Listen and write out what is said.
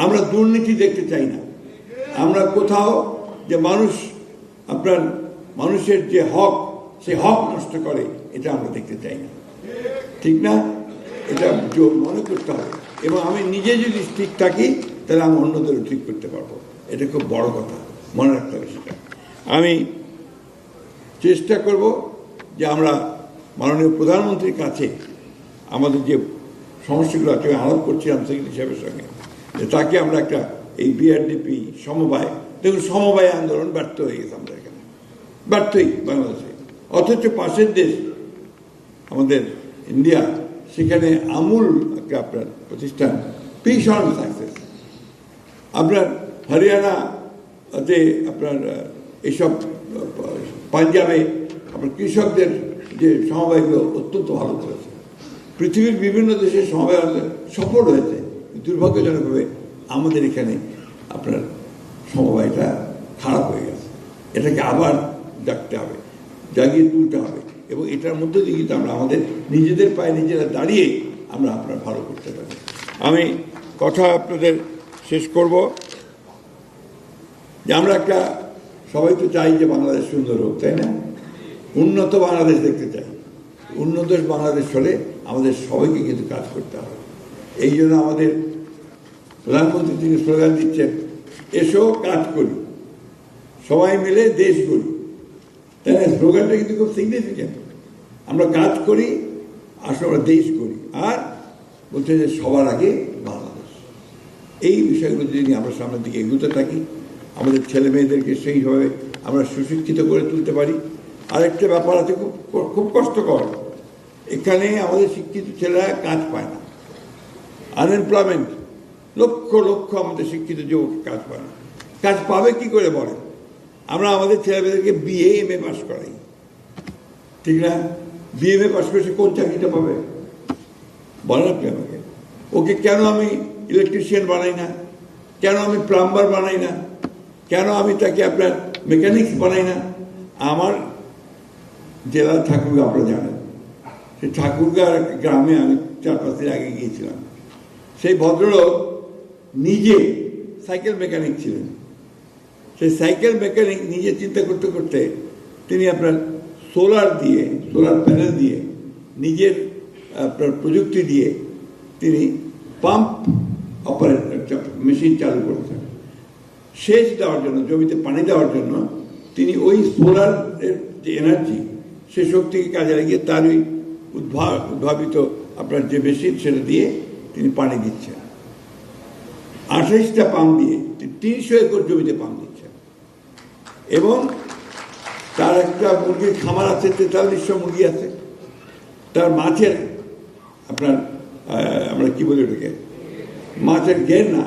আমরা দুর্নীতি দেখতে চাই না। আমরা কোথাও যে মানুষের যে হক, সে হক নষ্ট করে, এটা আমরা দেখতে চাই না। ঠিক না? এটা মনে করতে হবে। এবং আমি নিজে যদি ঠিক থাকি তাহলে আমি অন্যদেরও ঠিক করতে পারবো। এটা খুব বড় কথা, মনে রাখতে হবে সেটা। আমি চেষ্টা করব যে আমরা মাননীয় প্রধানমন্ত্রীর কাছে আমাদের যে সমস্যাগুলো আছে আলাপ করছিলাম সেক্রেটারি সাহেবের সঙ্গে, যে তাকে আমরা একটা এই বিআরডিপি সমবায়, দেখুন সমবায় আন্দোলন ব্যর্থ হয়ে গেছে আমাদের এখানে, ব্যর্থই বাংলাদেশে। অথচ পাশের দেশ আমাদের ইন্ডিয়া, সেখানে আমূল একটা আপনার প্রতিষ্ঠান, ভীষণ সাকসেস। আপনার হরিয়ানাতে আপনার এইসব পাঞ্জাবে আপনার কৃষকদের যে সমবায়গুলো অত্যন্ত ভালো করেছে। পৃথিবীর বিভিন্ন দেশের সমবায় সফল হয়েছে। দুর্ভাগ্যজনকভাবে আমাদের এখানে আপনার সমবায়টা খারাপ হয়ে গেছে। এটাকে আবার জাগতে হবে, জাগিয়ে তুলতে হবে, এবং এটার মধ্যে দিয়ে কিন্তু আমরা আমাদের নিজেদের পায়ে নিজেরা দাঁড়িয়ে আমরা আপনার ভালো করতে পারি। আমি কথা আপনাদের শেষ করব যে আমরা একটা সবাই তো চাই যে বাংলাদেশ সুন্দর হোক, তাই না? উন্নত বাংলাদেশ দেখতে চাই। উন্নত বাংলাদেশ হলে আমাদের সবাইকে কিন্তু কাজ করতে হবে। এই জন্য আমাদের প্রধানমন্ত্রী তিনি স্লোগান দিচ্ছেন, এসো কাজ করি, সবাই মিলে দেশ গড়ি। তাই না? স্লোগানটা কিন্তু খুব সিগনিফিক্যান্ট। আমরা কাজ করি, আসলে আমরা দেশ করি, আর বলছে যে সবার আগে বাংলাদেশ। এই বিষয়গুলো যদি আমরা সামনের দিকে এগোতে থাকি, আমাদের ছেলে মেয়েদেরকে সেইভাবে আমরা সুশিক্ষিত করে তুলতে পারি। আরেকটা ব্যাপার আছে, খুব কষ্টকর, এখানে আমাদের শিক্ষিত ছেলেরা কাজ পায় না, আনএমপ্লয়মেন্ট, লক্ষ লক্ষ আমাদের শিক্ষিত যুবক কাজ পায় না। কাজ পাবে কি করে বলে? আমরা আমাদের ছেলেমেয়েদেরকে বিএ এমএ পাস করাই, ঠিক না? বিএ এমএ পাস করে সে কোন চাকরিটা পাবে বলেন আপনি আমাকে? ওকে কেন আমি ইলেকট্রিশিয়ান বানাই না, কেন আমি প্লাম্বার বানাই না, কেন আমি তাকে আপনার মেকানিক্স বানাই না? আমার জেলা ঠাকুরগা, আপনারা জানেন, সেই ঠাকুরগার গ্রামে আমি 4-5 দিন আগে গিয়েছিলাম। সেই ভদ্রলোক নিজে সাইকেল মেকানিক ছিলেন। সেই সাইকেল মেকানিক নিজে চিন্তা করতে করতে তিনি আপনার সোলার প্যানেল দিয়ে, নিজের আপনার প্রযুক্তি দিয়ে তিনি পাম্প অপারেটর মেশিন চালু করেছেন। সেচ দেওয়ার জন্য, জমিতে পানি দেওয়ার জন্য তিনি ওই সোলারের যে এনার্জি, সে শক্তিকে কাজে লাগিয়ে তার ওই উদ্ভাবিত আপনার যে মেশিন, সেটা দিয়ে তিনি পানি দিচ্ছেন। 28টা পাম্প দিয়ে 300 একর জমিতে পাম্প দিচ্ছেন। এবং তার একটা মুরগির খামার আছে, 4300 মুরগি আছে। তার মাছের আপনার আমরা কি বলি ওটাকে, মাছের ঘের না,